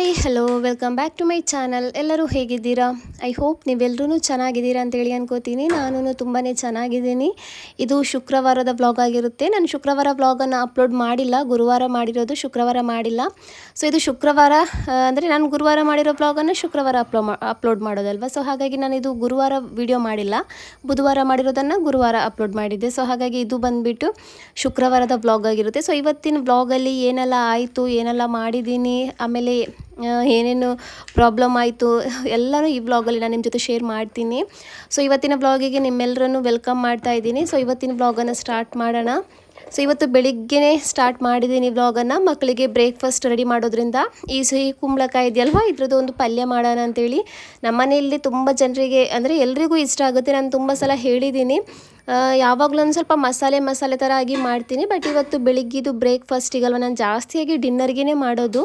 Hi hello welcome back to my channel. ಎಲ್ಲರೂ ಹೇಗಿದ್ದೀರಾ? I hope ನೀವೆಲ್ಲರೂ ಚೆನ್ನಾಗಿದ್ದೀರಾ ಅಂತೇಳಿ ಅನ್ಕೋತೀನಿ. ನಾನು ತುಂಬಾ ಚೆನ್ನಾಗಿದ್ದೀನಿ. ಇದು ಶುಕ್ರವಾರದ ವ್ಲಾಗ್ ಆಗಿರುತ್ತೆ. ನಾನು ಶುಕ್ರವಾರ ವ್ಲಾಗನ್ನು ಅಪ್ಲೋಡ್ ಮಾಡಿಲ್ಲ, ಗುರುವಾರ ಮಾಡಿರೋದು, ಶುಕ್ರವಾರ ಮಾಡಿಲ್ಲ. ಸೊ ಇದು ಶುಕ್ರವಾರ ಅಂದರೆ ನಾನು ಗುರುವಾರ ಮಾಡಿರೋ ವ್ಲಾಗನ್ನು ಶುಕ್ರವಾರ ಅಪ್ಲೋಡ್ ಮಾಡೋದಲ್ವ. ಸೊ ಹಾಗಾಗಿ ನಾನು ಇದು ಗುರುವಾರ ವಿಡಿಯೋ ಮಾಡಿಲ್ಲ, ಬುಧವಾರ ಮಾಡಿರೋದನ್ನು ಗುರುವಾರ ಅಪ್ಲೋಡ್ ಮಾಡಿದ್ದೆ. ಸೊ ಹಾಗಾಗಿ ಇದು ಬಂದುಬಿಟ್ಟು ಶುಕ್ರವಾರದ ವ್ಲಾಗ್ ಆಗಿರುತ್ತೆ. ಸೊ ಇವತ್ತಿನ ವ್ಲಾಗಲ್ಲಿ ಏನೆಲ್ಲ ಆಯಿತು, ಏನೆಲ್ಲ ಮಾಡಿದ್ದೀನಿ, ಆಮೇಲೆ ಏನೇನು ಪ್ರಾಬ್ಲಮ್ ಆಯಿತು ಎಲ್ಲನೂ ಈ ವ್ಲಾಗಲ್ಲಿ ನಾನು ನಿಮ್ಮ ಜೊತೆ ಶೇರ್ ಮಾಡ್ತೀನಿ. ಸೊ ಇವತ್ತಿನ ವ್ಲಾಗಿಗೆ ನಿಮ್ಮೆಲ್ಲರನ್ನು ವೆಲ್ಕಮ್ ಮಾಡ್ತಾ ಇದ್ದೀನಿ. ಸೊ ಇವತ್ತಿನ ವ್ಲಾಗನ್ನು ಸ್ಟಾರ್ಟ್ ಮಾಡೋಣ. ಸೊ ಇವತ್ತು ಬೆಳಿಗ್ಗೆ ಸ್ಟಾರ್ಟ್ ಮಾಡಿದ್ದೀನಿ ವ್ಲಾಗನ್ನು. ಮಕ್ಕಳಿಗೆ ಬ್ರೇಕ್ಫಾಸ್ಟ್ ರೆಡಿ ಮಾಡೋದ್ರಿಂದ ಈ ಸಿಹಿ ಕುಂಬಳಕಾಯಿ ಇದೆಯಲ್ವ, ಇದ್ರದ್ದು ಒಂದು ಪಲ್ಯ ಮಾಡೋಣ ಅಂತೇಳಿ. ನಮ್ಮ ಮನೆಯಲ್ಲಿ ತುಂಬ ಜನರಿಗೆ ಅಂದರೆ ಎಲ್ರಿಗೂ ಇಷ್ಟ ಆಗುತ್ತೆ. ನಾನು ತುಂಬ ಸಲ ಹೇಳಿದ್ದೀನಿ, ಯಾವಾಗಲೂ ಒಂದು ಸ್ವಲ್ಪ ಮಸಾಲೆ ಥರ ಆಗಿ ಮಾಡ್ತೀನಿ. ಬಟ್ ಇವತ್ತು ಬೆಳಿಗ್ಗಿದು ಬ್ರೇಕ್ಫಾಸ್ಟಿಗಲ್ವ, ನಾನು ಜಾಸ್ತಿಯಾಗಿ ಡಿನ್ನರ್ಗೆ ಮಾಡೋದು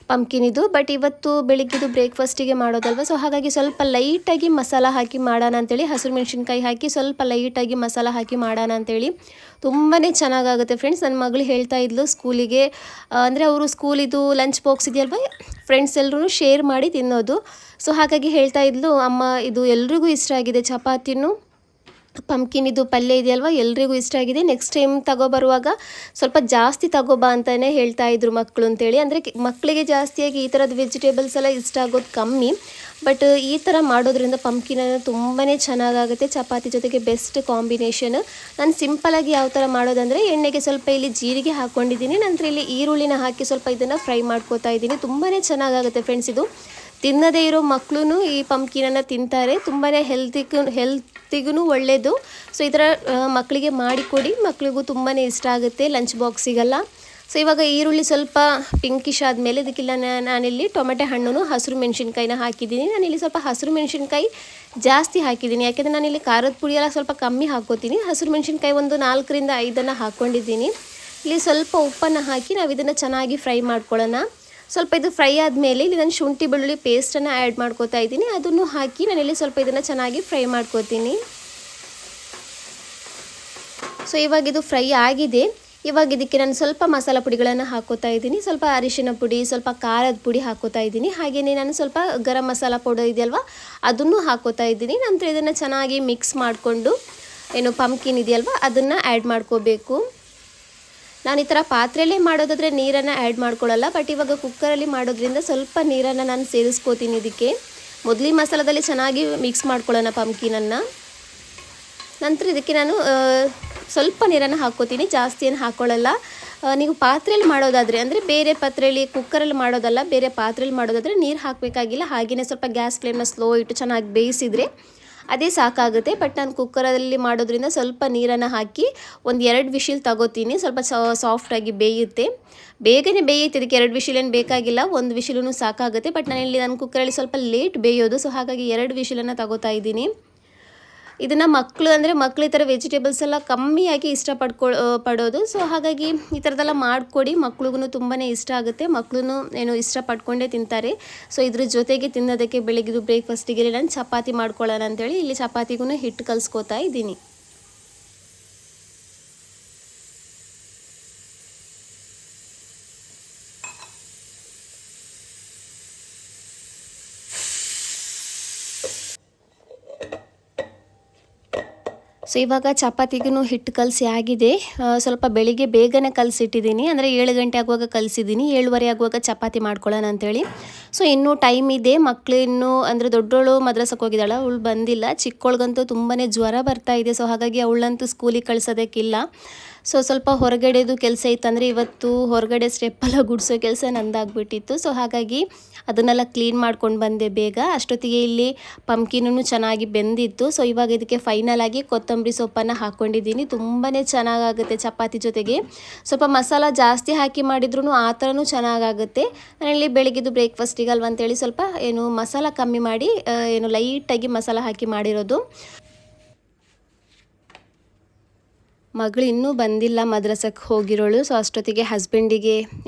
ಪಂಪ್ಕಿನಿದು. ಬಟ್ ಇವತ್ತು ಬೆಳಿಗ್ಗೆದು ಬ್ರೇಕ್ಫಾಸ್ಟಿಗೆ ಮಾಡೋದಲ್ವ. ಸೊ ಹಾಗಾಗಿ ಸ್ವಲ್ಪ ಲೈಟಾಗಿ ಮಸಾಲ ಹಾಕಿ ಮಾಡೋಣ ಅಂತೇಳಿ, ಹಸಿರು ಮೆಣಸಿನ್ಕಾಯಿ ಹಾಕಿ ಸ್ವಲ್ಪ ಲೈಟಾಗಿ ಮಸಾಲ ಹಾಕಿ ಮಾಡೋಣ ಅಂತೇಳಿ. ತುಂಬಾ ಚೆನ್ನಾಗಾಗುತ್ತೆ ಫ್ರೆಂಡ್ಸ್. ನನ್ನ ಮಗಳು ಹೇಳ್ತಾ ಇದ್ಲು ಸ್ಕೂಲಿಗೆ, ಅಂದರೆ ಅವರು ಸ್ಕೂಲಿದು ಲಂಚ್ ಬಾಕ್ಸ್ ಇದೆಯಲ್ವ, ಫ್ರೆಂಡ್ಸ್ ಎಲ್ಲರೂ ಶೇರ್ ಮಾಡಿ ತಿನ್ನೋದು. ಸೊ ಹಾಗಾಗಿ ಹೇಳ್ತಾ ಇದ್ಲು, ಅಮ್ಮ ಇದು ಎಲ್ರಿಗೂ ಇಷ್ಟ ಆಗಿದೆ, ಚಪಾತಿನೂ ಪಂಪ್ಕಿನಿದು ಪಲ್ಯ ಇದೆಯಲ್ವ ಎಲ್ರಿಗೂ ಇಷ್ಟ ಆಗಿದೆ, ನೆಕ್ಸ್ಟ್ ಟೈಮ್ ತಗೊಬರುವಾಗ ಸ್ವಲ್ಪ ಜಾಸ್ತಿ ತಗೋಬಾ ಅಂತಲೇ ಹೇಳ್ತಾ ಇದ್ರು ಮಕ್ಕಳು ಅಂತೇಳಿ. ಅಂದರೆ ಮಕ್ಕಳಿಗೆ ಜಾಸ್ತಿಯಾಗಿ ಈ ಥರದ ವೆಜಿಟೇಬಲ್ಸ್ ಎಲ್ಲ ಇಷ್ಟ ಆಗೋದು ಕಮ್ಮಿ. ಬಟ್ ಈ ಥರ ಮಾಡೋದ್ರಿಂದ ಪಂಪ್ಕಿನ ತುಂಬಾ ಚೆನ್ನಾಗಾಗುತ್ತೆ, ಚಪಾತಿ ಜೊತೆಗೆ ಬೆಸ್ಟ್ ಕಾಂಬಿನೇಷನ್. ನಾನು ಸಿಂಪಲಾಗಿ ಯಾವ ಥರ ಮಾಡೋದಂದರೆ, ಎಣ್ಣೆಗೆ ಸ್ವಲ್ಪ ಇಲ್ಲಿ ಜೀರಿಗೆ ಹಾಕ್ಕೊಂಡಿದ್ದೀನಿ, ನಂತರ ಇಲ್ಲಿ ಈರುಳ್ಳಿನ ಹಾಕಿ ಸ್ವಲ್ಪ ಇದನ್ನು ಫ್ರೈ ಮಾಡ್ಕೋತಾ ಇದ್ದೀನಿ. ತುಂಬಾ ಚೆನ್ನಾಗಾಗುತ್ತೆ ಫ್ರೆಂಡ್ಸ್. ಇದು ತಿನ್ನದೇ ಇರೋ ಮಕ್ಕಳು ಈ ಪಂಪ್ಕಿನನ್ನು ತಿಂತಾರೆ, ತುಂಬಾ ಹೆಲ್ತಿಗೂ ಒಳ್ಳೆಯದು. ಸೊ ಈ ಥರ ಮಕ್ಕಳಿಗೆ ಮಾಡಿಕೊಡಿ, ಮಕ್ಕಳಿಗೂ ತುಂಬಾ ಇಷ್ಟ ಆಗುತ್ತೆ ಲಂಚ್ ಬಾಕ್ಸಿಗೆಲ್ಲ. ಸೊ ಇವಾಗ ಈರುಳ್ಳಿ ಸ್ವಲ್ಪ ಪಿಂಕಿಶ್ ಆದಮೇಲೆ ಇದಕ್ಕಿಲ್ಲ ನಾನಿಲ್ಲಿ ಟೊಮೆಟೊ ಹಣ್ಣು ಹಸಿರು ಮೆಣಸಿನ್ಕಾಯಿನ ಹಾಕಿದ್ದೀನಿ. ನಾನಿಲ್ಲಿ ಸ್ವಲ್ಪ ಹಸಿರು ಮೆಣಸಿನ್ಕಾಯಿ ಜಾಸ್ತಿ ಹಾಕಿದ್ದೀನಿ, ಯಾಕೆಂದರೆ ನಾನಿಲ್ಲಿ ಖಾರದ ಪುಡಿ ಎಲ್ಲ ಸ್ವಲ್ಪ ಕಮ್ಮಿ ಹಾಕ್ಕೋತೀನಿ. ಹಸಿರು ಮೆಣಸಿನ್ಕಾಯಿ ಒಂದು 4ರಿಂದ 5 ಹಾಕ್ಕೊಂಡಿದ್ದೀನಿ. ಇಲ್ಲಿ ಸ್ವಲ್ಪ ಉಪ್ಪನ್ನು ಹಾಕಿ ನಾವು ಇದನ್ನು ಚೆನ್ನಾಗಿ ಫ್ರೈ ಮಾಡ್ಕೊಳ್ಳೋಣ. ಸ್ವಲ್ಪ ಇದು ಫ್ರೈ ಆದಮೇಲೆ ಇಲ್ಲಿ ನಾನು ಶುಂಠಿ ಬೆಳ್ಳುಳ್ಳಿ ಪೇಸ್ಟನ್ನು ಆ್ಯಡ್ ಮಾಡ್ಕೋತಾ ಇದ್ದೀನಿ, ಅದನ್ನು ಹಾಕಿ ನಾನಿಲ್ಲಿ ಸ್ವಲ್ಪ ಇದನ್ನು ಚೆನ್ನಾಗಿ ಫ್ರೈ ಮಾಡ್ಕೋತೀನಿ. ಸೊ ಇವಾಗ ಇದು ಫ್ರೈ ಆಗಿದೆ. ಇವಾಗ ಇದಕ್ಕೆ ನಾನು ಸ್ವಲ್ಪ ಮಸಾಲ ಪುಡಿಗಳನ್ನು ಹಾಕೋತಾ ಇದ್ದೀನಿ. ಸ್ವಲ್ಪ ಅರಿಶಿನ ಪುಡಿ, ಸ್ವಲ್ಪ ಖಾರದ ಪುಡಿ ಹಾಕೋತಾ ಇದ್ದೀನಿ. ಹಾಗೆಯೇ ನಾನು ಸ್ವಲ್ಪ ಗರಂ ಮಸಾಲ ಪೌಡರ್ ಇದೆಯಲ್ವ ಅದನ್ನು ಹಾಕೋತಾ ಇದ್ದೀನಿ. ನಂತರ ಇದನ್ನು ಚೆನ್ನಾಗಿ ಮಿಕ್ಸ್ ಮಾಡಿಕೊಂಡು ಏನು ಪಂಪ್ಕಿನ್ ಇದೆಯಲ್ವ ಅದನ್ನು ಆ್ಯಡ್ ಮಾಡ್ಕೋಬೇಕು. ನಾನು ಈ ಥರ ಪಾತ್ರೆಯಲ್ಲೇ ಮಾಡೋದಾದರೆ ನೀರನ್ನು ಆ್ಯಡ್ ಮಾಡ್ಕೊಳ್ಳಲ್ಲ, ಬಟ್ ಇವಾಗ ಕುಕ್ಕರಲ್ಲಿ ಮಾಡೋದ್ರಿಂದ ಸ್ವಲ್ಪ ನೀರನ್ನು ನಾನು ಸೇರಿಸ್ಕೋತೀನಿ ಇದಕ್ಕೆ. ಮೊದಲು ಮಸಾಲದಲ್ಲಿ ಚೆನ್ನಾಗಿ ಮಿಕ್ಸ್ ಮಾಡ್ಕೊಳ್ಳೋಣ ಪಂಪ್ಕಿನನ್ನು. ನಂತರ ಇದಕ್ಕೆ ನಾನು ಸ್ವಲ್ಪ ನೀರನ್ನು ಹಾಕ್ಕೋತೀನಿ, ಜಾಸ್ತಿ ಏನು ಹಾಕ್ಕೊಳ್ಳಲ್ಲ. ನೀವು ಪಾತ್ರೆಯಲ್ಲಿ ಮಾಡೋದಾದರೆ, ಅಂದರೆ ಬೇರೆ ಪಾತ್ರೆಯಲ್ಲಿ ಕುಕ್ಕರಲ್ಲಿ ಮಾಡೋದಲ್ಲ, ಬೇರೆ ಪಾತ್ರೆಯಲ್ಲಿ ಮಾಡೋದಾದರೆ ನೀರು ಹಾಕಬೇಕಾಗಿಲ್ಲ. ಹಾಗೆಯೇ ಸ್ವಲ್ಪ ಗ್ಯಾಸ್ ಫ್ಲೇಮ್ನ ಸ್ಲೋ ಇಟ್ಟು ಚೆನ್ನಾಗಿ ಬೇಯಿಸಿದರೆ ಅದೇ ಸಾಕಾಗುತ್ತೆ. ಬಟ್ ನಾನು ಕುಕ್ಕರಲ್ಲಿ ಮಾಡೋದ್ರಿಂದ ಸ್ವಲ್ಪ ನೀರನ್ನು ಹಾಕಿ ಒಂದು 2 ವಿಶಿಲ್ ತಗೋತೀನಿ. ಸ್ವಲ್ಪ ಸಾಫ್ಟಾಗಿ ಬೇಯುತ್ತೆ, ಬೇಗನೆ ಬೇಯುತ್ತೆ. ಇದಕ್ಕೆ 2 ವಿಶಿಲ್ ಏನು ಬೇಕಾಗಿಲ್ಲ, 1 ವಿಶಿಲೂ ಸಾಕಾಗುತ್ತೆ. ಬಟ್ ನಾನು ಕುಕ್ಕರಲ್ಲಿ ಸ್ವಲ್ಪ ಲೇಟ್ ಬೇಯೋದು, ಸೊ ಹಾಗಾಗಿ 2 ವಿಶಿಲನ್ನು ತಗೋತಾ ಇದ್ದೀನಿ. ಇದನ್ನು ಮಕ್ಕಳು ಈ ಥರ ವೆಜಿಟೇಬಲ್ಸ್ ಎಲ್ಲ ಕಮ್ಮಿಯಾಗಿ ಪಡೋದು. ಸೊ ಹಾಗಾಗಿ ಈ ಥರದ್ದೆಲ್ಲ ಮಾಡಿಕೊಡಿ, ಮಕ್ಳಿಗೂ ತುಂಬಾ ಇಷ್ಟ ಆಗುತ್ತೆ. ಮಕ್ಕಳು ಇಷ್ಟಪಟ್ಕೊಂಡೇ ತಿಂತಾರೆ. ಸೊ ಇದ್ರ ಜೊತೆಗೆ ತಿನ್ನೋದಕ್ಕೆ ಬೆಳಗ್ಗೆದು ಬ್ರೇಕ್ಫಾಸ್ಟಿಗೆ ನಾನು ಚಪಾತಿ ಮಾಡ್ಕೊಳ್ಳೋಣ ಅಂತೇಳಿ ಇಲ್ಲಿ ಚಪಾತಿಗೂ ಹಿಟ್ಟು ಕಲಿಸ್ಕೋತಾ ಇದ್ದೀನಿ. ಸೊ ಇವಾಗ ಚಪಾತಿಗೂ ಹಿಟ್ಟು ಕಲಸಿ ಆಗಿದೆ. ಸ್ವಲ್ಪ ಬೆಳಿಗ್ಗೆ ಬೇಗನೆ ಕಲಸಿಟ್ಟಿದ್ದೀನಿ, ಅಂದರೆ 7 ಗಂಟೆ ಆಗುವಾಗ ಕಲಸಿದ್ದೀನಿ, 7:15 ಆಗುವಾಗ ಚಪಾತಿ ಮಾಡ್ಕೊಳ್ಳೋಣ ಅಂತೇಳಿ. ಸೊ ಇನ್ನೂ ಟೈಮ್ ಇದೆ. ಮಕ್ಕಳು ಇನ್ನೂ ಅಂದರೆ ದೊಡ್ಡವಳು ಮದ್ರಸಕ್ಕೆ ಹೋಗಿದ್ದಾಳೆ, ಅವಳು ಬಂದಿಲ್ಲ. ಚಿಕ್ಕವಳಿಗಂತೂ ತುಂಬಾ ಜ್ವರ ಬರ್ತಾ ಇದೆ. ಸೊ ಹಾಗಾಗಿ ಅವಳಂತೂ ಸ್ಕೂಲಿಗೆ ಕಳ್ಸೋದಕ್ಕಿಲ್ಲ. ಸೊ ಸ್ವಲ್ಪ ಹೊರಗಡೆದು ಕೆಲಸ ಇತ್ತು, ಅಂದರೆ ಇವತ್ತು ಹೊರಗಡೆ ಸ್ಟೆಪ್ಪೆಲ್ಲ ಗುಡಿಸೋ ಕೆಲಸ ನಂದಾಗ್ಬಿಟ್ಟಿತ್ತು. ಸೊ ಹಾಗಾಗಿ ಅದನ್ನೆಲ್ಲ ಕ್ಲೀನ್ ಮಾಡ್ಕೊಂಡು ಬಂದೆ ಬೇಗ. ಅಷ್ಟೊತ್ತಿಗೆ ಇಲ್ಲಿ ಪಂಪ್ಕಿನೂ ಚೆನ್ನಾಗಿ ಬೆಂದಿತ್ತು. ಸೊ ಇವಾಗ ಇದಕ್ಕೆ ಫೈನಲ್ ಆಗಿ ಕೊತ್ತಂಬರಿ ಸೊಪ್ಪನ್ನು ಹಾಕ್ಕೊಂಡಿದ್ದೀನಿ. ತುಂಬಾ ಚೆನ್ನಾಗಾಗುತ್ತೆ ಚಪಾತಿ ಜೊತೆಗೆ. ಸ್ವಲ್ಪ ಮಸಾಲ ಜಾಸ್ತಿ ಹಾಕಿ ಮಾಡಿದ್ರೂ ಆ ಥರನೂ ಚೆನ್ನಾಗಾಗುತ್ತೆ. ನಾನಿಲ್ಲಿ ಬೆಳಿಗ್ಗೆದು ಬ್ರೇಕ್ಫಾಸ್ಟಿಗಲ್ವ ಅಂತೇಳಿ ಸ್ವಲ್ಪ ಮಸಾಲ ಕಮ್ಮಿ ಮಾಡಿ ಲೈಟಾಗಿ ಮಸಾಲ ಹಾಕಿ ಮಾಡಿರೋದು. ಮಗಳು ಇನ್ನೂ ಬಂದಿಲ್ಲ, ಮದ್ರಸಕ್ಕೆ ಹೋಗಿರೋಳು. ಸೊ ಅಷ್ಟೊತ್ತಿಗೆ ಹಸ್ಬೆಂಡಿಗೆ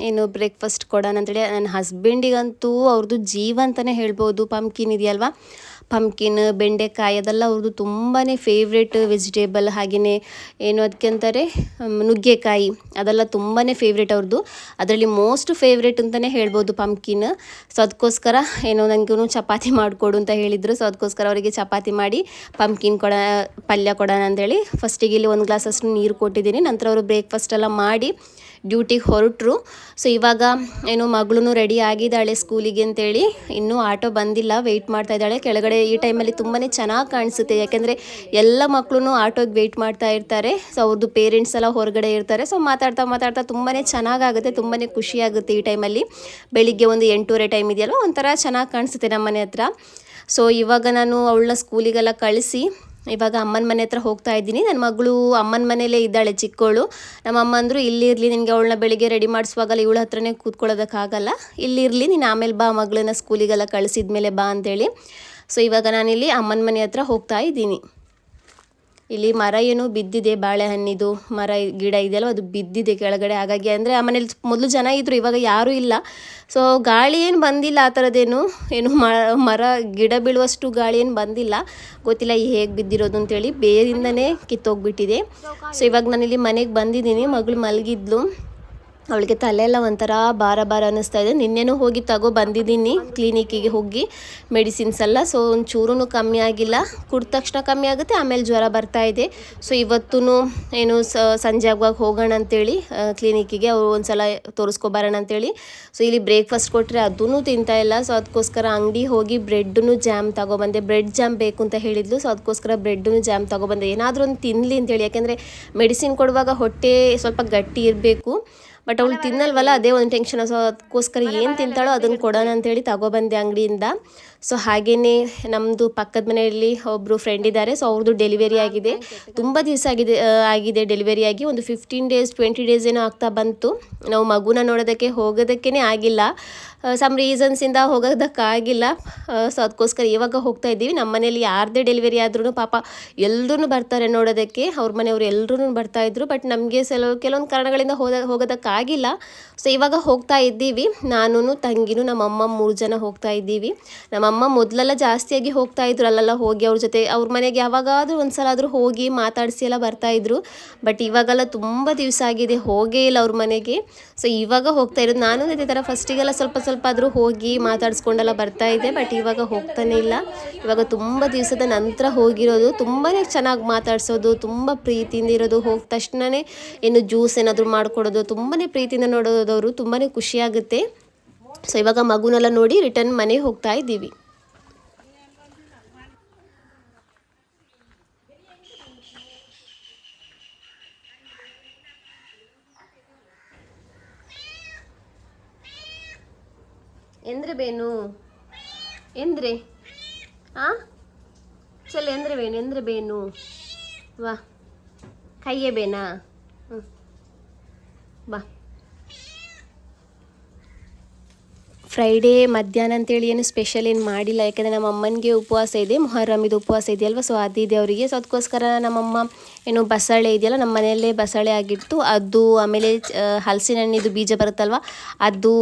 ಬ್ರೇಕ್ಫಾಸ್ಟ್ ಕೊಡೋಣ ಅಂತೇಳಿ. ನನ್ನ ಹಸ್ಬೆಂಡಿಗಂತೂ ಅವ್ರದ್ದು ಜೀವ ಅಂತಲೇ ಹೇಳ್ಬೋದು ಪಂಪ್ಕಿನ್ ಇದೆಯಲ್ವ. ಪಂಪ್ಕಿನ್, ಬೆಂಡೆಕಾಯಿ ಅದೆಲ್ಲ ಅವ್ರದ್ದು ತುಂಬಾ ಫೇವ್ರೇಟ್ ವೆಜಿಟೇಬಲ್. ಹಾಗೆಯೇ ಏನು ಅದಕ್ಕೆ ಅಂತಾರೆ ನುಗ್ಗೆಕಾಯಿ ಅದೆಲ್ಲ ತುಂಬಾ ಫೇವ್ರೇಟ್ ಅವ್ರದ್ದು. ಅದರಲ್ಲಿ ಮೋಸ್ಟ್ ಫೇವ್ರೇಟ್ ಅಂತಲೇ ಹೇಳ್ಬೋದು ಪಂಪ್ಕಿನ್. ಸೊ ಅದಕ್ಕೋಸ್ಕರ ಏನೋ ನನಗೂ ಚಪಾತಿ ಮಾಡಿಕೊಡು ಅಂತ ಹೇಳಿದರು. ಸೊ ಅದಕ್ಕೋಸ್ಕರ ಅವರಿಗೆ ಚಪಾತಿ ಮಾಡಿ ಪಂಪ್ಕಿನ್ ಪಲ್ಯ ಕೊಡೋಣ ಅಂಥೇಳಿ ಫಸ್ಟಿಗೆ ಇಲ್ಲಿ 1 ಗ್ಲಾಸ್ ಅಷ್ಟು ನೀರು ಕೊಟ್ಟಿದ್ದೀನಿ. ನಂತರ ಅವರು ಬ್ರೇಕ್ಫಾಸ್ಟ್ ಎಲ್ಲ ಮಾಡಿ ಡ್ಯೂಟಿಗೆ ಹೊರಟರು. ಸೊ ಇವಾಗ ಏನು ಮಗಳೂ ರೆಡಿ ಆಗಿದ್ದಾಳೆ ಸ್ಕೂಲಿಗೆ ಅಂತೇಳಿ. ಇನ್ನೂ ಆಟೋ ಬಂದಿಲ್ಲ, ವೆಯ್ಟ್ ಮಾಡ್ತಾ ಇದ್ದಾಳೆ ಕೆಳಗಡೆ. ಈ ಟೈಮಲ್ಲಿ ತುಂಬಾ ಚೆನ್ನಾಗಿ ಕಾಣಿಸುತ್ತೆ, ಯಾಕೆಂದರೆ ಎಲ್ಲ ಮಕ್ಕಳು ಆಟೋಗೆ ವೆಯ್ಟ್ ಮಾಡ್ತಾ ಇರ್ತಾರೆ. ಸೊ ಅವ್ರದ್ದು ಪೇರೆಂಟ್ಸ್ ಎಲ್ಲ ಹೊರಗಡೆ ಇರ್ತಾರೆ. ಸೊ ಮಾತಾಡ್ತಾ ತುಂಬಾ ಚೆನ್ನಾಗಾಗುತ್ತೆ, ತುಂಬಾ ಖುಷಿಯಾಗುತ್ತೆ ಈ ಟೈಮಲ್ಲಿ. ಬೆಳಿಗ್ಗೆ ಒಂದು 8:30 ಟೈಮ್ ಇದೆಯಲ್ಲ, ಒಂಥರ ಚೆನ್ನಾಗಿ ಕಾಣಿಸುತ್ತೆ ನಮ್ಮ ಮನೆ ಹತ್ರ. ಸೊ ಇವಾಗ ನಾನು ಅವಳನ್ನ ಸ್ಕೂಲಿಗೆಲ್ಲ ಕಳಿಸಿ ಇವಾಗ ಅಮ್ಮನ ಮನೆ ಹತ್ರ ಹೋಗ್ತಾ ಇದ್ದೀನಿ. ನನ್ನ ಮಗಳು ಅಮ್ಮನ ಮನೇಲೇ ಇದ್ದಾಳೆ, ಚಿಕ್ಕವಳು. ನಮ್ಮ ಅಮ್ಮ ಅಂದರು ಇಲ್ಲಿರಲಿ, ನಿನಗೆ ಅವಳನ್ನ ಬೆಳಿಗ್ಗೆ ರೆಡಿ ಮಾಡಿಸುವಾಗಲ್ಲ ಇವಳ ಹತ್ರನೇ ಕೂತ್ಕೊಳ್ಳೋದಕ್ಕಾಗಲ್ಲ, ಇಲ್ಲಿರಲಿ, ನೀನು ಆಮೇಲೆ ಬಾ, ಮಗಳನ್ನ ಸ್ಕೂಲಿಗೆಲ್ಲ ಕಳಿಸಿದ ಮೇಲೆ ಬಾ ಅಂತೇಳಿ. ಸೊ ಇವಾಗ ನಾನಿಲ್ಲಿ ಅಮ್ಮನ ಮನೆ ಹತ್ರ ಹೋಗ್ತಾ ಇದ್ದೀನಿ. ಇಲ್ಲಿ ಮರ ಏನೋ ಬಿದ್ದಿದೆ, ಬಾಳೆಹಣ್ಣಿದು ಮರ ಗಿಡ ಇದೆಯಲ್ಲ ಅದು ಬಿದ್ದಿದೆ ಕೆಳಗಡೆ. ಹಾಗಾಗಿ ಅಂದರೆ ಆ ಮನೇಲಿ ಮೊದಲು ಜನ ಇದ್ದರು, ಇವಾಗ ಯಾರೂ ಇಲ್ಲ. ಸೊ ಗಾಳಿ ಏನು ಬಂದಿಲ್ಲ, ಆ ಥರದ್ದೇನು ಮರ ಗಿಡ ಬೀಳುವಷ್ಟು ಗಾಳಿ ಏನು ಬಂದಿಲ್ಲ, ಗೊತ್ತಿಲ್ಲ ಹೇಗೆ ಬಿದ್ದಿರೋದು ಅಂತೇಳಿ. ಬೇರಿಂದನೇ ಕಿತ್ತೋಗ್ಬಿಟ್ಟಿದೆ. ಸೊ ಇವಾಗ ನಾನಿಲ್ಲಿ ಮನೆಗೆ ಬಂದಿದ್ದೀನಿ. ಮಗಳು ಮಲಗಿದ್ಲು, ಅವಳಿಗೆ ತಲೆಯೆಲ್ಲ ಒಂಥರ ಭಾರ ಅನ್ನಿಸ್ತಾ ಇದೆ. ನಿನ್ನೆನೂ ಹೋಗಿ ಬಂದಿದ್ದೀನಿ ಕ್ಲಿನಿಕ್ಕಿಗೆ ಹೋಗಿ ಮೆಡಿಸಿನ್ಸ್ ಎಲ್ಲ. ಸೊ ಒಂಚೂರೂ ಕಮ್ಮಿ ಆಗಿಲ್ಲ, ಕುಡಿದ ತಕ್ಷಣ ಕಮ್ಮಿ ಆಗುತ್ತೆ, ಆಮೇಲೆ ಜ್ವರ ಬರ್ತಾ ಇದೆ. ಸೊ ಇವತ್ತೂ ಏನು ಸಂಜೆ ಆಗುವಾಗ ಹೋಗೋಣ ಅಂತೇಳಿ ಕ್ಲಿನಿಕ್ಕಿಗೆ, ಅವರು ಒಂದು ಸಲ ತೋರಿಸ್ಕೊಬರೋಣ ಅಂತೇಳಿ. ಸೊ ಇಲ್ಲಿ ಬ್ರೇಕ್ಫಾಸ್ಟ್ ಕೊಟ್ಟರೆ ಅದೂ ತಿಂತಾ ಇಲ್ಲ. ಸೊ ಅದಕ್ಕೋಸ್ಕರ ಅಂಗಡಿ ಹೋಗಿ ಬ್ರೆಡ್ಡೂ ಜಾಮ್ ತಗೊಬಂದೆ. ಬ್ರೆಡ್ ಜಾಮ್ ಬೇಕು ಅಂತ ಹೇಳಿದ್ಲು. ಸೊ ಅದಕ್ಕೋಸ್ಕರ ಬ್ರೆಡ್ಡೂ ಜಾಮ್ ತಗೊಬಂದೆ, ಏನಾದರೂ ಒಂದು ತಿನ್ನಲಿ ಅಂತೇಳಿ. ಯಾಕೆಂದರೆ ಮೆಡಿಸಿನ್ ಕೊಡುವಾಗ ಹೊಟ್ಟೆ ಸ್ವಲ್ಪ ಗಟ್ಟಿ ಇರಬೇಕು, ಬಟ್ ಅವಳು ತಿನ್ನಲ್ವಲ್ಲ, ಅದೇ ಒಂದು ಟೆನ್ಷನ್. ಸೊ ಅದಕ್ಕೋಸ್ಕರ ಏನು ತಿಂತಾಳೋ ಅದನ್ನು ಕೊಡೋಣ ಅಂತೇಳಿ ತಗೊಬಂದೆ ಅಂಗಡಿಯಿಂದ. ಸೊ ಹಾಗೆಯೇ ನಮ್ಮದು ಪಕ್ಕದ ಮನೆಯಲ್ಲಿ ಒಬ್ಬರು ಫ್ರೆಂಡ್ ಇದ್ದಾರೆ. ಸೊ ಅವ್ರದ್ದು ಡೆಲಿವರಿ ಆಗಿದೆ, ತುಂಬ ದಿವಸ ಆಗಿದೆ ಡೆಲಿವರಿ ಆಗಿ. ಒಂದು 15 ಡೇಸ್ 20 ಡೇಸ್ ಏನೋ ಆಗ್ತಾ ಬಂತು. ನಾವು ಮಗುನ ಹೋಗೋದಕ್ಕೇ ಆಗಿಲ್ಲ, ಸಮ್ ರೀಸನ್ಸಿಂದ ಹೋಗೋದಕ್ಕಾಗಿಲ್ಲ. ಸೊ ಅದಕ್ಕೋಸ್ಕರ ಇವಾಗ ಹೋಗ್ತಾ ಇದ್ದೀವಿ. ನಮ್ಮ ಮನೇಲಿ ಯಾರದೇ ಡೆಲಿವರಿ ಆದ್ರೂ ಪಾಪ ಎಲ್ಲರೂ ಬರ್ತಾರೆ ನೋಡೋದಕ್ಕೆ, ಅವ್ರ ಮನೆಯವರು ಎಲ್ಲರೂ ಬರ್ತಾಯಿದ್ರು. ಬಟ್ ನಮಗೆ ಕೆಲವೊಂದು ಕಾರಣಗಳಿಂದ ಹೋಗೋದಕ್ಕಾಗಿಲ್ಲ. ಸೊ ಇವಾಗ ಹೋಗ್ತಾ ಇದ್ದೀವಿ, ನಾನು ತಂಗಿನೂ ನಮ್ಮಮ್ಮ 3 ಜನ ಹೋಗ್ತಾ ಇದ್ದೀವಿ. ನಮ್ಮಮ್ಮ ಮೊದಲೆಲ್ಲ ಜಾಸ್ತಿಯಾಗಿ ಹೋಗ್ತಾ ಇದ್ರು ಅಲ್ಲೆಲ್ಲ ಹೋಗಿ ಅವ್ರ ಜೊತೆ, ಅವ್ರ ಮನೆಗೆ ಯಾವಾಗಾದರೂ ಒಂದು ಸಲ ಆದರೂ ಹೋಗಿ ಮಾತಾಡಿಸಿ ಎಲ್ಲ ಬರ್ತಾಯಿದ್ರು. ಬಟ್ ಇವಾಗೆಲ್ಲ ತುಂಬ ದಿವಸ ಆಗಿದೆ ಹೋಗೇ ಇಲ್ಲ ಅವ್ರ ಮನೆಗೆ. ಸೊ ಇವಾಗ ಹೋಗ್ತಾ ಇರೋದು. ನಾನು ಇದೇ ಥರ ಫಸ್ಟಿಗೆಲ್ಲ ಸ್ವಲ್ಪ ಆದರೂ ಹೋಗಿ ಮಾತಾಡಿಸ್ಕೊಂಡೆಲ್ಲ ಬರ್ತಾಯಿದ್ದೆ, ಬಟ್ ಇವಾಗ ಹೋಗ್ತಾನೆ ಇಲ್ಲ. ಇವಾಗ ತುಂಬ ದಿವಸದ ನಂತರ ಹೋಗಿರೋದು. ತುಂಬಾ ಚೆನ್ನಾಗಿ ಮಾತಾಡಿಸೋದು, ತುಂಬ ಪ್ರೀತಿಯಿಂದ ಇರೋದು. ಹೋದ ತಕ್ಷಣವೇ ಏನು ಜ್ಯೂಸ್ ಏನಾದರೂ ಮಾಡಿಕೊಡೋದು, ತುಂಬಾ ಪ್ರೀತಿಯಿಂದ ನೋಡೋದವರು, ತುಂಬಾ ಖುಷಿಯಾಗುತ್ತೆ. ಸೊ ಇವಾಗ ಮಗುನೆಲ್ಲ ನೋಡಿ ರಿಟರ್ನ್ ಮನೆಗೆ ಹೋಗ್ತಾ ಇದ್ದೀವಿ. ಎಂದ್ರೆ ಬೇನು ಎಂದ್ರೆ ಚಲ್ ಎಂದ್ರೆ ಬೇನು ವಾ ಕೈಯೇ ಬೇನಾ ಬಾ. ಫ್ರೈಡೇ ಮಧ್ಯಾಹ್ನ ಅಂತೇಳಿ ಏನು ಸ್ಪೆಷಲ್ ಏನು ಮಾಡಿಲ್ಲ, ಯಾಕೆಂದರೆ ನಮ್ಮ ಅಮ್ಮನಿಗೆ ಉಪವಾಸ ಇದೆ, ಮೊಹರಮ್ಮಿದು ಉಪವಾಸ ಇದೆಯಲ್ವ. ಸೊ ಅದಿದೆ ಅವರಿಗೆ. ಸೊ ಅದಕ್ಕೋಸ್ಕರ ನಮ್ಮಮ್ಮ ಏನು ಬಸಳೆ ಇದೆಯಲ್ಲ, ನಮ್ಮ ಮನೆಯಲ್ಲೇ ಬಸಳೆ ಆಗಿತ್ತು, ಅದು ಆಮೇಲೆ ಹಲಸಿನ ಹಣ್ಣಿದು ಬೀಜ ಬರುತ್ತಲ್ವ ಅದು,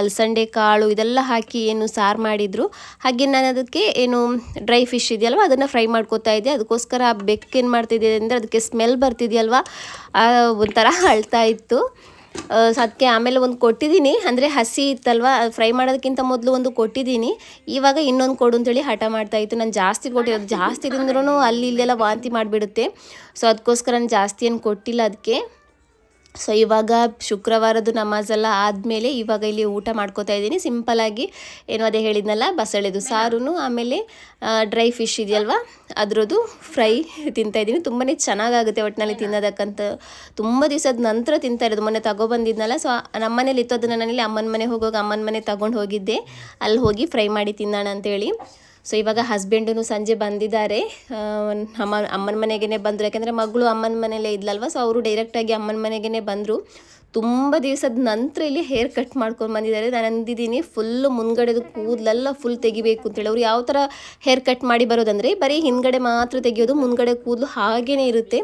ಅಲಸಂಡೆ ಕಾಳು ಇದೆಲ್ಲ ಹಾಕಿ ಏನು ಸಾರು ಮಾಡಿದರು. ಹಾಗೆ ನಾನು ಅದಕ್ಕೆ ಏನು ಡ್ರೈ ಫಿಶ್ ಇದೆಯಲ್ವ ಅದನ್ನು ಫ್ರೈ ಮಾಡ್ಕೋತಾ ಇದ್ದೆ. ಅದಕ್ಕೋಸ್ಕರ ಆ ಬೆಕ್ಕೇನು ಮಾಡ್ತಿದ್ದೆ ಅಂದರೆ ಅದಕ್ಕೆ ಸ್ಮೆಲ್ ಬರ್ತಿದೆಯಲ್ವ, ಒಂಥರ ಅಳ್ತಾ ಇತ್ತು. ಸೊ ಅದಕ್ಕೆ ಆಮೇಲೆ ಒಂದು ಕೊಟ್ಟಿದ್ದೀನಿ, ಅಂದರೆ ಹಸಿ ಇತ್ತಲ್ವ, ಫ್ರೈ ಮಾಡೋದಕ್ಕಿಂತ ಮೊದಲು ಒಂದು ಕೊಟ್ಟಿದ್ದೀನಿ. ಇವಾಗ ಇನ್ನೊಂದು ಕೊಡು ಅಂತೇಳಿ ಹಠ ಮಾಡ್ತಾಯಿತ್ತು. ನಾನು ಜಾಸ್ತಿ ಕೊಟ್ಟಿರೋದು, ಜಾಸ್ತಿ ತಿಂದ್ರೂ ಅಲ್ಲಿ ಇಲ್ಲೆಲ್ಲ ವಾಂತಿ ಮಾಡಿಬಿಡುತ್ತೆ. ಸೊ ಅದಕ್ಕೋಸ್ಕರ ನಾನು ಜಾಸ್ತಿ ಏನು ಕೊಟ್ಟಿಲ್ಲ ಅದಕ್ಕೆ. ಸೊ ಇವಾಗ ಶುಕ್ರವಾರದ್ದು ನಮಾಜೆಲ್ಲ ಆದಮೇಲೆ ಇವಾಗ ಇಲ್ಲಿ ಊಟ ಮಾಡ್ಕೋತಾ ಇದ್ದೀನಿ ಸಿಂಪಲ್ಲಾಗಿ. ಏನು ಅದೇ ಹೇಳಿದ್ನಲ್ಲ, ಬಸಳೆದು ಸಾರು, ಆಮೇಲೆ ಡ್ರೈ ಫಿಶ್ ಇದೆಯಲ್ವ ಅದರದ್ದು ಫ್ರೈ ತಿಂತಾಯಿದ್ದೀನಿ. ತುಂಬಾ ಚೆನ್ನಾಗಾಗುತ್ತೆ ಒಟ್ಟಿನಲ್ಲಿ ತಿನ್ನೋದಕ್ಕಂತ. ತುಂಬ ದಿವಸದ ನಂತರ ತಿಂತಾ ಇರೋದು. ಮೊನ್ನೆ ತಗೊಬಂದಿದ್ನಲ್ಲ, ಸೊ ನಮ್ಮ ಮನೇಲಿ ಇತ್ತು, ಅದನ್ನು ನಾನಿಲ್ಲಿ ಅಮ್ಮನ ಮನೆ ಹೋಗುವಾಗ ಅಮ್ಮನ ಮನೆ ತಗೊಂಡು ಹೋಗಿದ್ದೆ, ಅಲ್ಲಿ ಹೋಗಿ ಫ್ರೈ ಮಾಡಿ ತಿನ್ನೋಣ ಅಂತೇಳಿ. ಸೊ ಇವಾಗ ಹಸ್ಬೆಂಡೂ ಸಂಜೆ ಬಂದಿದ್ದಾರೆ, ಅಮ್ಮನ ಮನೆಗೇ ಬಂದರು. ಯಾಕೆಂದರೆ ಮಗಳು ಅಮ್ಮನ ಮನೇಲೇ ಇದ್ಲಲ್ವ, ಸೊ ಅವರು ಡೈರೆಕ್ಟಾಗಿ ಅಮ್ಮನ ಮನೆಗೇ ಬಂದರು. ತುಂಬ ದಿವಸದ ನಂತರ ಇಲ್ಲಿ ಹೇರ್ ಕಟ್ ಮಾಡ್ಕೊಂಡು ಬಂದಿದ್ದಾರೆ. ನಾನು ಅಂದಿದ್ದೀನಿ ಫುಲ್ಲು ಮುಂದ್ಗಡೆದು ಕೂದಲೆಲ್ಲ ಫುಲ್ ತೆಗಿಬೇಕು ಅಂತೇಳಿ. ಅವ್ರು ಯಾವ ಥರ ಹೇರ್ ಕಟ್ ಮಾಡಿ ಬರೋದಂದರೆ ಬರೀ ಹಿಂದ್ಗಡೆ ಮಾತ್ರ ತೆಗಿಯೋದು, ಮುಂದ್ಗಡೆ ಕೂದಲು ಹಾಗೇ ಇರುತ್ತೆ.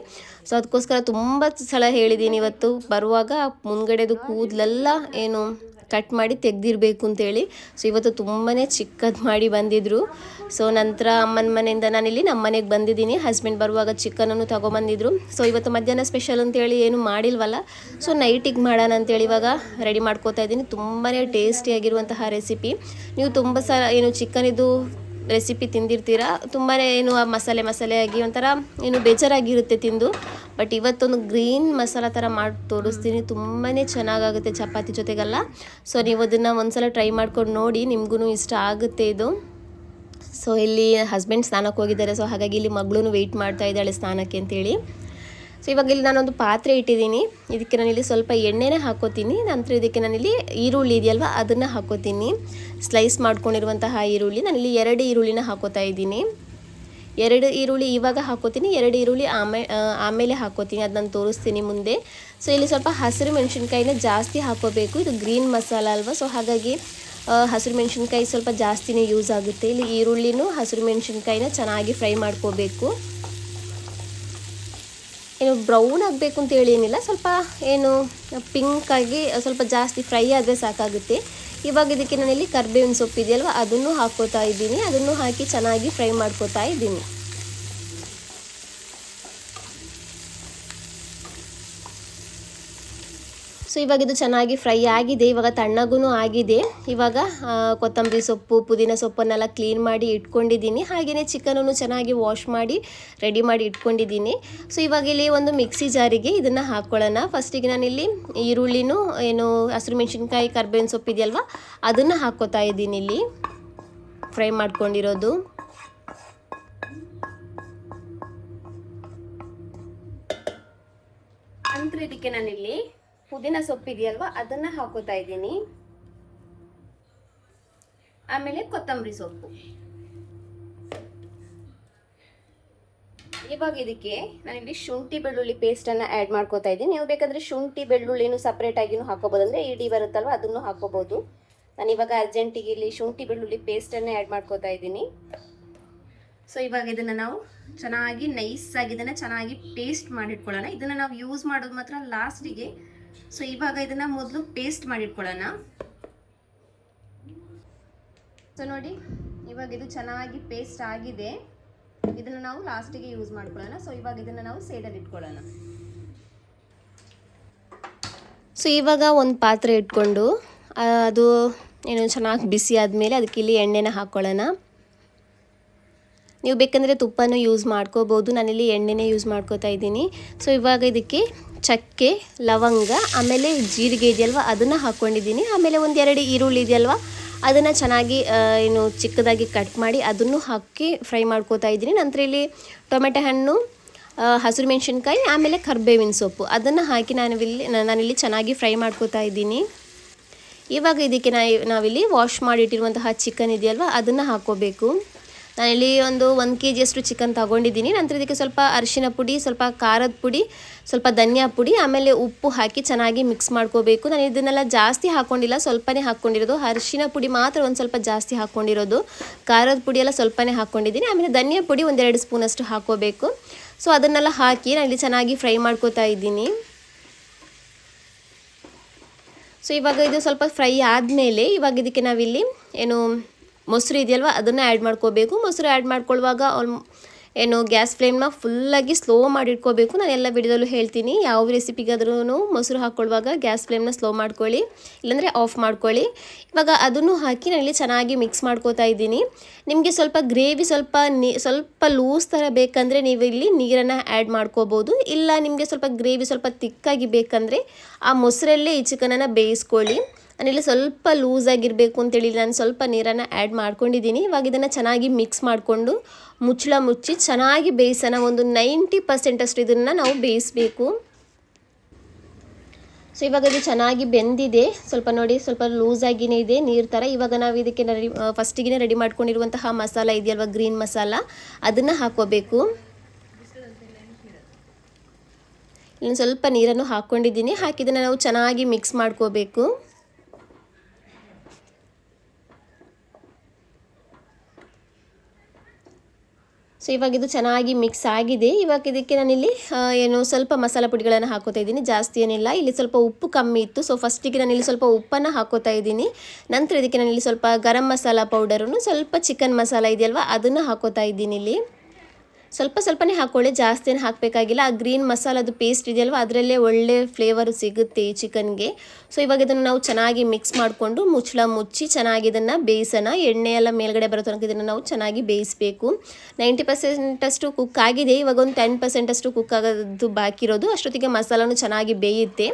ಸೊ ಅದಕ್ಕೋಸ್ಕರ ತುಂಬ ಸಲ ಹೇಳಿದ್ದೀನಿ ಇವತ್ತು ಬರುವಾಗ, ಮುಂದ್ಗಡೆದು ಕೂದಲೆಲ್ಲ ಏನು ಕಟ್ ಮಾಡಿ ತೆಗ್ದಿರಬೇಕು ಅಂತೇಳಿ. ಸೊ ಇವತ್ತು ತುಂಬಾ ಚಿಕ್ಕದು ಮಾಡಿ ಬಂದಿದ್ದರು. ಸೊ ನಂತರ ಅಮ್ಮನ ಮನೆಯಿಂದ ನಾನಿಲ್ಲಿ ನಮ್ಮ ಮನೆಗೆ ಬಂದಿದ್ದೀನಿ. ಹಸ್ಬೆಂಡ್ ಬರುವಾಗ ಚಿಕನನ್ನು ತೊಗೊಂಬಂದಿದ್ರು. ಸೊ ಇವತ್ತು ಮಧ್ಯಾಹ್ನ ಸ್ಪೆಷಲ್ ಅಂತೇಳಿ ಏನು ಮಾಡಿಲ್ವಲ್ಲ, ಸೊ ನೈಟಿಗೆ ಮಾಡೋಣ ಅಂತೇಳಿ ಇವಾಗ ರೆಡಿ ಮಾಡ್ಕೋತಾ ಇದ್ದೀನಿ. ತುಂಬಾ ಟೇಸ್ಟಿಯಾಗಿರುವಂತಹ ರೆಸಿಪಿ. ನೀವು ತುಂಬ ಸಲ ಏನು ಚಿಕನಿದು ರೆಸಿಪಿ ತಿಂದಿರ್ತೀರಾ, ತುಂಬಾ ಏನು ಮಸಾಲೆ ಆಗಿ ಒಂಥರ ಏನು ಬೇಜಾರಾಗಿರುತ್ತೆ ತಿಂದು. ಬಟ್ ಇವತ್ತೊಂದು ಗ್ರೀನ್ ಮಸಾಲ ಥರ ಮಾಡಿ ತೋರಿಸ್ತೀನಿ. ತುಂಬಾ ಚೆನ್ನಾಗಾಗುತ್ತೆ ಚಪಾತಿ ಜೊತೆಗೆಲ್ಲ. ಸೊ ನೀವು ಅದನ್ನು ಒಂದ್ಸಲ ಟ್ರೈ ಮಾಡ್ಕೊಂಡು ನೋಡಿ, ನಿಮಗೂ ಇಷ್ಟ ಆಗುತ್ತೆ ಇದು. ಸೊ ಇಲ್ಲಿ ಹಸ್ಬೆಂಡ್ ಸ್ನಾನಕ್ಕೆ ಹೋಗಿದ್ದಾರೆ. ಸೊ ಹಾಗಾಗಿ ಇಲ್ಲಿ ಮಗಳೂ ವೆಯ್ಟ್ ಮಾಡ್ತಾ ಇದ್ದಾಳೆ ಸ್ನಾನಕ್ಕೆ ಅಂತೇಳಿ. ಸೊ ಇವಾಗ ಇಲ್ಲಿ ನಾನೊಂದು ಪಾತ್ರೆ ಇಟ್ಟಿದ್ದೀನಿ. ಇದಕ್ಕೆ ನಾನಿಲ್ಲಿ ಸ್ವಲ್ಪ ಎಣ್ಣೆನೇ ಹಾಕೋತೀನಿ. ನಂತರ ಇದಕ್ಕೆ ನಾನಿಲ್ಲಿ ಈರುಳ್ಳಿ ಇದೆಯಲ್ವ ಅದನ್ನು ಹಾಕೋತೀನಿ. ಸ್ಲೈಸ್ ಮಾಡ್ಕೊಂಡಿರುವಂತಹ ಈರುಳ್ಳಿ, ನಾನಿಲ್ಲಿ 2 ಈರುಳ್ಳಿನ ಹಾಕೋತಾ ಇದ್ದೀನಿ. 2 ಈರುಳ್ಳಿ ಇವಾಗ ಹಾಕೋತೀನಿ, 2 ಈರುಳ್ಳಿ ಆಮೇಲೆ ಹಾಕೋತೀನಿ. ಅದು ನಾನು ತೋರಿಸ್ತೀನಿ ಮುಂದೆ. ಸೊ ಇಲ್ಲಿ ಸ್ವಲ್ಪ ಹಸಿರು ಮೆಣಸಿನ್ಕಾಯಿನ ಜಾಸ್ತಿ ಹಾಕೋಬೇಕು. ಇದು ಗ್ರೀನ್ ಮಸಾಲ ಅಲ್ವಾ, ಸೊ ಹಾಗಾಗಿ ಹಸಿರು ಮೆಣಸಿನ್ಕಾಯಿ ಸ್ವಲ್ಪ ಜಾಸ್ತಿನೇ ಯೂಸ್ ಆಗುತ್ತೆ. ಇಲ್ಲಿ ಈರುಳ್ಳಿನೂ ಹಸಿರು ಮೆಣಸಿನ್ಕಾಯಿನ ಚೆನ್ನಾಗಿ ಫ್ರೈ ಮಾಡ್ಕೋಬೇಕು. ಏನು ಬ್ರೌನ್ ಆಗಬೇಕು ಅಂತೇಳಿ ಏನಿಲ್ಲ, ಸ್ವಲ್ಪ ಏನು ಪಿಂಕಾಗಿ ಸ್ವಲ್ಪ ಜಾಸ್ತಿ ಫ್ರೈ ಆದರೆ ಸಾಕಾಗುತ್ತೆ. ಇವಾಗ ಇದಕ್ಕೆ ನಾನಿಲ್ಲಿ ಕರಿಬೇವಿನ ಸೊಪ್ಪು ಇದೆಯಲ್ವ ಅದನ್ನು ಹಾಕ್ಕೋತಾ ಇದ್ದೀನಿ. ಅದನ್ನು ಹಾಕಿ ಚೆನ್ನಾಗಿ ಫ್ರೈ ಮಾಡ್ಕೋತಾ ಇದ್ದೀನಿ. ಸೊ ಇವಾಗ ಇದು ಚೆನ್ನಾಗಿ ಫ್ರೈ ಆಗಿದೆ. ಇವಾಗ ತಣ್ಣಗೂ ಆಗಿದೆ. ಇವಾಗ ಕೊತ್ತಂಬರಿ ಸೊಪ್ಪು, ಪುದೀನ ಸೊಪ್ಪನ್ನೆಲ್ಲ ಕ್ಲೀನ್ ಮಾಡಿ ಇಟ್ಕೊಂಡಿದ್ದೀನಿ. ಹಾಗೆಯೇ ಚಿಕನನ್ನು ಚೆನ್ನಾಗಿ ವಾಶ್ ಮಾಡಿ ರೆಡಿ ಮಾಡಿ ಇಟ್ಕೊಂಡಿದ್ದೀನಿ. ಸೊ ಇವಾಗ ಇಲ್ಲಿ ಒಂದು ಮಿಕ್ಸಿ ಜಾರಿಗೆ ಇದನ್ನು ಹಾಕ್ಕೊಳ್ಳೋಣ. ಫಸ್ಟಿಗೆ ನಾನಿಲ್ಲಿ ಈರುಳ್ಳಿನೂ ಏನು ಹಸಿರು ಮೆಣಸಿನ್ಕಾಯಿ ಕರಿಬೇವಿನ ಸೊಪ್ಪು ಇದೆಯಲ್ವ ಅದನ್ನು ಹಾಕ್ಕೋತಾ ಇದ್ದೀನಿ. ಇಲ್ಲಿ ಫ್ರೈ ಮಾಡ್ಕೊಂಡಿರೋದು. ನಂತರ ಇದಕ್ಕೆ ನಾನಿಲ್ಲಿ ಪುದೀನ ಸೊಪ್ಪು ಇದೆಯಲ್ವ ಅದನ್ನು ಹಾಕೋತಾ ಇದ್ದೀನಿ. ಆಮೇಲೆ ಕೊತ್ತಂಬರಿ ಸೊಪ್ಪು. ಇವಾಗ ಇದಕ್ಕೆ ನಾನಿಲ್ಲಿ ಶುಂಠಿ ಬೆಳ್ಳುಳ್ಳಿ ಪೇಸ್ಟನ್ನು ಆ್ಯಡ್ ಮಾಡ್ಕೋತಾ ಇದ್ದೀನಿ. ನೀವು ಬೇಕಾದರೆ ಶುಂಠಿ ಬೆಳ್ಳುಳ್ಳಿನೂ ಸಪ್ರೇಟಾಗಿನೂ ಹಾಕೋಬೋದು, ಅಂದರೆ ಇಡೀ ಬರುತ್ತಲ್ವ ಅದನ್ನು ಹಾಕೋಬೋದು. ನಾನಿವಾಗ ಅರ್ಜೆಂಟಿಗೆ ಇಲ್ಲಿ ಶುಂಠಿ ಬೆಳ್ಳುಳ್ಳಿ ಪೇಸ್ಟನ್ನು ಆ್ಯಡ್ ಮಾಡ್ಕೋತಾ ಇದ್ದೀನಿ. ಸೊ ಇವಾಗ ಇದನ್ನು ನಾವು ಚೆನ್ನಾಗಿ ನೈಸಾಗಿ ಇದನ್ನು ಚೆನ್ನಾಗಿ ಪೇಸ್ಟ್ ಮಾಡಿಟ್ಕೊಳ್ಳೋಣ. ಇದನ್ನು ನಾವು ಯೂಸ್ ಮಾಡೋದು ಮಾತ್ರ ಲಾಸ್ಟಿಗೆ. ಸೊ ಇವಾಗ ಇದನ್ನು ಮೊದಲು ಪೇಸ್ಟ್ ಮಾಡಿಟ್ಕೊಳ್ಳೋಣ. ಸೊ ನೋಡಿ ಇವಾಗ ಇದು ಚೆನ್ನಾಗಿ ಪೇಸ್ಟ್ ಆಗಿದೆ. ಇದನ್ನು ನಾವು ಲಾಸ್ಟಿಗೆ ಯೂಸ್ ಮಾಡ್ಕೊಳ್ಳೋಣ. ಸೊ ಇವಾಗ ಇದನ್ನು ನಾವು ಸೈಡಲ್ಲಿ ಇಟ್ಕೊಳ್ಳೋಣ. ಸೊ ಇವಾಗ ಒಂದು ಪಾತ್ರೆ ಇಟ್ಕೊಂಡು ಅದು ಏನು ಚೆನ್ನಾಗಿ ಬಿಸಿ ಆದಮೇಲೆ ಅದಕ್ಕೆ ಇಲ್ಲಿ ಎಣ್ಣೆನ ಹಾಕ್ಕೊಳ್ಳೋಣ. ನೀವು ಬೇಕಂದರೆ ತುಪ್ಪನೂ ಯೂಸ್ ಮಾಡ್ಕೋಬೋದು. ನಾನಿಲ್ಲಿ ಎಣ್ಣೆನೇ ಯೂಸ್ ಮಾಡ್ಕೋತಾ ಇದ್ದೀನಿ. ಸೊ ಇವಾಗ ಇದಕ್ಕೆ ಚಕ್ಕೆ, ಲವಂಗ, ಆಮೇಲೆ ಜೀರಿಗೆ ಇದೆಯಲ್ವ ಅದನ್ನು ಹಾಕ್ಕೊಂಡಿದ್ದೀನಿ. ಆಮೇಲೆ 1-2 ಈರುಳ್ಳಿ ಇದೆಯಲ್ವ ಅದನ್ನು ಚೆನ್ನಾಗಿ ಏನು ಚಿಕ್ಕದಾಗಿ ಕಟ್ ಮಾಡಿ ಅದನ್ನು ಹಾಕಿ ಫ್ರೈ ಮಾಡ್ಕೋತಾ ಇದ್ದೀನಿ. ನಂತರ ಇಲ್ಲಿ ಟೊಮೆಟೊ ಹಣ್ಣು, ಹಸಿರು ಮೆಣಸಿನ್ಕಾಯಿ, ಆಮೇಲೆ ಕರಿಬೇವಿನ ಸೊಪ್ಪು ಅದನ್ನು ಹಾಕಿ ನಾನಿಲ್ಲಿ ಚೆನ್ನಾಗಿ ಫ್ರೈ ಮಾಡ್ಕೋತಾ ಇದ್ದೀನಿ. ಇವಾಗ ಇದಕ್ಕೆ ನಾವಿಲ್ಲಿ ವಾಶ್ ಮಾಡಿಟ್ಟಿರುವಂತಹ ಚಿಕನ್ ಇದೆಯಲ್ವ ಅದನ್ನು ಹಾಕ್ಕೋಬೇಕು. ನಾನಿಲ್ಲಿ 1 kg ಚಿಕನ್ ತಗೊಂಡಿದ್ದೀನಿ. ನಂತರ ಇದಕ್ಕೆ ಸ್ವಲ್ಪ ಅರಿಶಿನ ಪುಡಿ, ಸ್ವಲ್ಪ ಖಾರದ ಪುಡಿ, ಸ್ವಲ್ಪ ಧನಿಯಾ ಪುಡಿ, ಆಮೇಲೆ ಉಪ್ಪು ಹಾಕಿ ಚೆನ್ನಾಗಿ ಮಿಕ್ಸ್ ಮಾಡ್ಕೋಬೇಕು. ನಾನು ಇದನ್ನೆಲ್ಲ ಜಾಸ್ತಿ ಹಾಕ್ಕೊಂಡಿಲ್ಲ, ಸ್ವಲ್ಪನೇ ಹಾಕ್ಕೊಂಡಿರೋದು. ಅರಿಶಿನ ಪುಡಿ ಮಾತ್ರ ಒಂದು ಸ್ವಲ್ಪ ಜಾಸ್ತಿ ಹಾಕ್ಕೊಂಡಿರೋದು. ಖಾರದ ಪುಡಿ ಎಲ್ಲ ಸ್ವಲ್ಪನೇ ಹಾಕ್ಕೊಂಡಿದ್ದೀನಿ. ಆಮೇಲೆ ಧನಿಯಾ ಪುಡಿ 1-2 ಸ್ಪೂನಷ್ಟು ಹಾಕ್ಕೋಬೇಕು. ಸೊ ಅದನ್ನೆಲ್ಲ ಹಾಕಿ ನಾನಿಲ್ಲಿ ಚೆನ್ನಾಗಿ ಫ್ರೈ ಮಾಡ್ಕೋತಾ ಇದ್ದೀನಿ. ಸೊ ಇವಾಗ ಇದು ಸ್ವಲ್ಪ ಫ್ರೈ ಆದಮೇಲೆ ಇವಾಗ ಇದಕ್ಕೆ ನಾವಿಲ್ಲಿ ಏನು ಮೊಸರು ಇದೆಯಲ್ವ ಅದನ್ನು ಆ್ಯಡ್ ಮಾಡ್ಕೋಬೇಕು. ಮೊಸರು ಆ್ಯಡ್ ಮಾಡ್ಕೊಳ್ಳುವಾಗ ಏನು ಗ್ಯಾಸ್ ಫ್ಲೇಮ್ನ ಫುಲ್ಲಾಗಿ ಸ್ಲೋ ಮಾಡಿಟ್ಕೋಬೇಕು. ನಾನು ಎಲ್ಲ ವಿಡಿಯೋದಲ್ಲೂ ಹೇಳ್ತೀನಿ, ಯಾವ ರೆಸಿಪಿಗಾದ್ರೂ ಮೊಸರು ಹಾಕ್ಕೊಳ್ಳುವಾಗ ಗ್ಯಾಸ್ ಫ್ಲೇಮ್ನ ಸ್ಲೋ ಮಾಡ್ಕೊಳ್ಳಿ, ಇಲ್ಲಾಂದರೆ ಆಫ್ ಮಾಡ್ಕೊಳ್ಳಿ. ಇವಾಗ ಅದನ್ನು ಹಾಕಿ ನಾನಿಲ್ಲಿ ಚೆನ್ನಾಗಿ ಮಿಕ್ಸ್ ಮಾಡ್ಕೋತಾ ಇದ್ದೀನಿ. ನಿಮಗೆ ಸ್ವಲ್ಪ ಗ್ರೇವಿ ಸ್ವಲ್ಪ ಲೂಸ್ ಥರ ಬೇಕಂದರೆ ನೀವು ಇಲ್ಲಿ ನೀರನ್ನು ಆ್ಯಡ್ ಮಾಡ್ಕೋಬೋದು. ಇಲ್ಲ ನಿಮಗೆ ಸ್ವಲ್ಪ ಗ್ರೇವಿ ಸ್ವಲ್ಪ ತಿಕ್ಕಾಗಿ ಬೇಕಂದರೆ ಆ ಮೊಸರಲ್ಲೇ ಈ ಚಿಕನನ್ನು ಬೇಯಿಸ್ಕೊಳ್ಳಿ. ನಾನಿಲ್ಲಿ ಸ್ವಲ್ಪ ಲೂಸಾಗಿರಬೇಕು ಅಂತೇಳಿ ನಾನು ಸ್ವಲ್ಪ ನೀರನ್ನು ಆ್ಯಡ್ ಮಾಡ್ಕೊಂಡಿದ್ದೀನಿ. ಇವಾಗ ಇದನ್ನು ಚೆನ್ನಾಗಿ ಮಿಕ್ಸ್ ಮಾಡಿಕೊಂಡು ಮುಚ್ಚಳ ಮುಚ್ಚಿ ಚೆನ್ನಾಗಿ ಬೇಯಿಸೋಣ. ಒಂದು 90% ಅಷ್ಟು ಇದನ್ನು ನಾವು ಬೇಯಿಸಬೇಕು. ಸೊ ಇವಾಗ ಇದು ಚೆನ್ನಾಗಿ ಬೆಂದಿದೆ. ಸ್ವಲ್ಪ ನೋಡಿ ಸ್ವಲ್ಪ ಲೂಸಾಗಿಯೇ ಇದೆ ನೀರು ಥರ. ಇವಾಗ ನಾವು ಇದಕ್ಕೆ ಫಸ್ಟಿಗೆ ರೆಡಿ ಮಾಡ್ಕೊಂಡಿರುವಂತಹ ಮಸಾಲ ಇದೆಯಲ್ವ ಗ್ರೀನ್ ಮಸಾಲ ಅದನ್ನು ಹಾಕ್ಕೋಬೇಕು. ಇನ್ನು ಸ್ವಲ್ಪ ನೀರನ್ನು ಹಾಕ್ಕೊಂಡಿದ್ದೀನಿ. ಹಾಕಿದ್ದನ್ನು ನಾವು ಚೆನ್ನಾಗಿ ಮಿಕ್ಸ್ ಮಾಡ್ಕೋಬೇಕು. ಸೊ ಇವಾಗ ಇದು ಚೆನ್ನಾಗಿ ಮಿಕ್ಸ್ ಆಗಿದೆ. ಇವಾಗ ಇದಕ್ಕೆ ನಾನಿಲ್ಲಿ ಏನು ಸ್ವಲ್ಪ ಮಸಾಲ ಪುಡಿಗಳನ್ನು ಹಾಕೋತಾ ಇದ್ದೀನಿ, ಜಾಸ್ತಿ ಏನಿಲ್ಲ. ಇಲ್ಲಿ ಸ್ವಲ್ಪ ಉಪ್ಪು ಕಮ್ಮಿ ಇತ್ತು, ಸೊ ಫಸ್ಟಿಗೆ ನಾನಿಲ್ಲಿ ಸ್ವಲ್ಪ ಉಪ್ಪನ್ನು ಹಾಕೋತಾ ಇದ್ದೀನಿ. ನಂತರ ಇದಕ್ಕೆ ನಾನಿಲ್ಲಿ ಸ್ವಲ್ಪ ಗರಂ ಮಸಾಲ ಪೌಡರನ್ನು, ಸ್ವಲ್ಪ ಚಿಕನ್ ಮಸಾಲ ಇದೆಯಲ್ವ ಅದನ್ನು ಹಾಕೋತಾ ಇದ್ದೀನಿ. ಇಲ್ಲಿ ಸ್ವಲ್ಪನೇ ಹಾಕ್ಕೊಳ್ಳಿ, ಜಾಸ್ತಿ ಏನು ಹಾಕಬೇಕಾಗಿಲ್ಲ. ಆ ಗ್ರೀನ್ ಮಸಾಲದು ಪೇಸ್ಟ್ ಇದೆಯಲ್ವ ಅದರಲ್ಲೇ ಒಳ್ಳೆ ಫ್ಲೇವರು ಸಿಗುತ್ತೆ ಈ ಚಿಕನ್ಗೆ. ಸೊ ಇವಾಗ ಇದನ್ನು ನಾವು ಚೆನ್ನಾಗಿ ಮಿಕ್ಸ್ ಮಾಡಿಕೊಂಡು ಮುಚ್ಚಳ ಮುಚ್ಚಿ ಚೆನ್ನಾಗಿ ಇದನ್ನು ಬೇಯಿಸೋಣ. ಎಣ್ಣೆ ಎಲ್ಲ ಮೇಲ್ಗಡೆ ಬರೋ ತನಕ ಇದನ್ನು ನಾವು ಚೆನ್ನಾಗಿ ಬೇಯಿಸಬೇಕು. 90% ಕುಕ್ ಆಗಿದೆ. ಇವಾಗ ಒಂದು 10% ಕುಕ್ ಆಗೋದು ಬಾಕಿ ಇರೋದು. ಅಷ್ಟೊತ್ತಿಗೆ ಮಸಾಲನೂ ಚೆನ್ನಾಗಿ ಬೇಯುತ್ತೆ.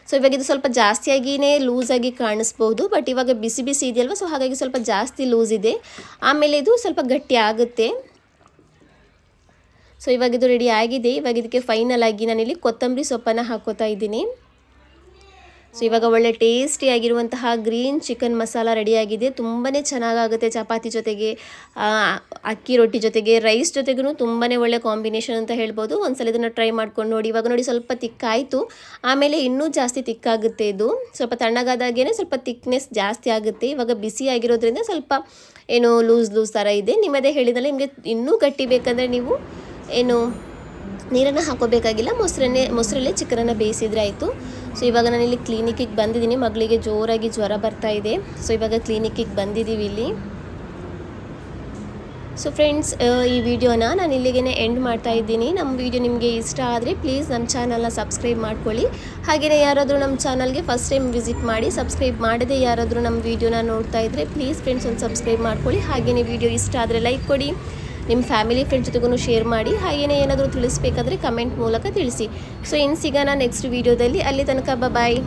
ಸೊ ಇವಾಗ ಇದು ಸ್ವಲ್ಪ ಜಾಸ್ತಿಯಾಗಿಯೇ ಲೂಸಾಗಿ ಕಾಣಿಸ್ಬೋದು, ಬಟ್ ಇವಾಗ ಬಿಸಿ ಬಿಸಿ ಇದೆಯಲ್ವ, ಸೊ ಹಾಗಾಗಿ ಸ್ವಲ್ಪ ಜಾಸ್ತಿ ಲೂಸ್ ಇದೆ. ಆಮೇಲೆ ಇದು ಸ್ವಲ್ಪ ಗಟ್ಟಿ ಆಗುತ್ತೆ. ಸೊ ಇವಾಗ ಇದು ರೆಡಿ ಆಗಿದೆ. ಇವಾಗ ಇದಕ್ಕೆ ಫೈನಲ್ ಆಗಿ ನಾನಿಲ್ಲಿ ಕೊತ್ತಂಬರಿ ಸೊಪ್ಪನ್ನು ಹಾಕೋತಾ ಇದ್ದೀನಿ. ಸೊ ಇವಾಗ ಒಳ್ಳೆ ಟೇಸ್ಟಿಯಾಗಿರುವಂತಹ ಗ್ರೀನ್ ಚಿಕನ್ ಮಸಾಲ ರೆಡಿಯಾಗಿದೆ. ತುಂಬಾ ಚೆನ್ನಾಗಾಗುತ್ತೆ ಚಪಾತಿ ಜೊತೆಗೆ, ಅಕ್ಕಿ ರೊಟ್ಟಿ ಜೊತೆಗೆ, ರೈಸ್ ಜೊತೆಗೂ ತುಂಬಾ ಒಳ್ಳೆ ಕಾಂಬಿನೇಷನ್ ಅಂತ ಹೇಳ್ಬೋದು. ಒಂದ್ಸಲ ಇದನ್ನು ಟ್ರೈ ಮಾಡ್ಕೊಂಡು ನೋಡಿ. ಇವಾಗ ನೋಡಿ ಸ್ವಲ್ಪ ತಿಕ್ಕಾಯಿತು, ಆಮೇಲೆ ಇನ್ನೂ ಜಾಸ್ತಿ ತಿಕ್ಕಾಗುತ್ತೆ. ಇದು ಸ್ವಲ್ಪ ತಣ್ಣಗಾದಾಗೇ ಸ್ವಲ್ಪ ತಿಕ್ನೆಸ್ ಜಾಸ್ತಿ ಆಗುತ್ತೆ. ಇವಾಗ ಬಿಸಿ ಆಗಿರೋದ್ರಿಂದ ಸ್ವಲ್ಪ ಏನು ಲೂಸ್ ಥರ ಇದೆ. ನಿಮ್ಮದೇ ಹೇಳಿದಲ್ಲಿ ನಿಮಗೆ ಇನ್ನೂ ಗಟ್ಟಿ ಬೇಕಂದರೆ ನೀವು ಏನು ನೀರನ್ನು ಹಾಕೋಬೇಕಾಗಿಲ್ಲ, ಮೊಸರಲ್ಲೇ ಚಿಕನನ್ನು ಬೇಯಿಸಿದ್ರೆ ಆಯಿತು. ಸೊ ಇವಾಗ ನಾನಿಲ್ಲಿ ಕ್ಲಿನಿಕ್ಕಿಗೆ ಬಂದಿದ್ದೀನಿ. ಮಗಳಿಗೆ ಜೋರಾಗಿ ಜ್ವರ ಬರ್ತಾ ಇದೆ. ಸೊ ಇವಾಗ ಕ್ಲಿನಿಕ್ಕಿಗೆ ಬಂದಿದ್ದೀವಿ ಇಲ್ಲಿ. ಸೊ ಫ್ರೆಂಡ್ಸ್, ಈ ವಿಡಿಯೋನ ನಾನು ಇಲ್ಲಿಗೆ ಎಂಡ್ ಮಾಡ್ತಾ ಇದ್ದೀನಿ. ನಮ್ಮ ವಿಡಿಯೋ ನಿಮಗೆ ಇಷ್ಟ ಆದರೆ ಪ್ಲೀಸ್ ನಮ್ಮ ಚಾನಲ್ನ ಸಬ್ಸ್ಕ್ರೈಬ್ ಮಾಡ್ಕೊಳ್ಳಿ. ಹಾಗೆಯೇ ಯಾರಾದರೂ ನಮ್ಮ ಚಾನಲ್ಗೆ ಫಸ್ಟ್ ಟೈಮ್ ವಿಸಿಟ್ ಮಾಡಿ ಸಬ್ಸ್ಕ್ರೈಬ್ ಮಾಡದೆ ಯಾರಾದರೂ ನಮ್ಮ ವಿಡಿಯೋನ ನೋಡ್ತಾ ಇದ್ದರೆ ಪ್ಲೀಸ್ ಫ್ರೆಂಡ್ಸ್ ಒಂದು ಸಬ್ಸ್ಕ್ರೈಬ್ ಮಾಡ್ಕೊಳ್ಳಿ. ಹಾಗೆಯೇ ವಿಡಿಯೋ ಇಷ್ಟ ಆದರೆ ಲೈಕ್ ಕೊಡಿ, ನಿಮ್ಮ ಫ್ಯಾಮಿಲಿ ಫ್ರೆಂಡ್ಸ್ ಜೊತೆಗೂ ಶೇರ್ ಮಾಡಿ. ಹಾಗೆಯೇ ಏನಾದರೂ ತಿಳಿಸ್ಬೇಕಾದ್ರೆ ಕಮೆಂಟ್ ಮೂಲಕ ತಿಳಿಸಿ. ಸೊ ಇನ್ನು ಸಿಗೋಣ ನೆಕ್ಸ್ಟ್ ವೀಡಿಯೋದಲ್ಲಿ. ಅಲ್ಲಿ ತನಕ ಬಾಯ್.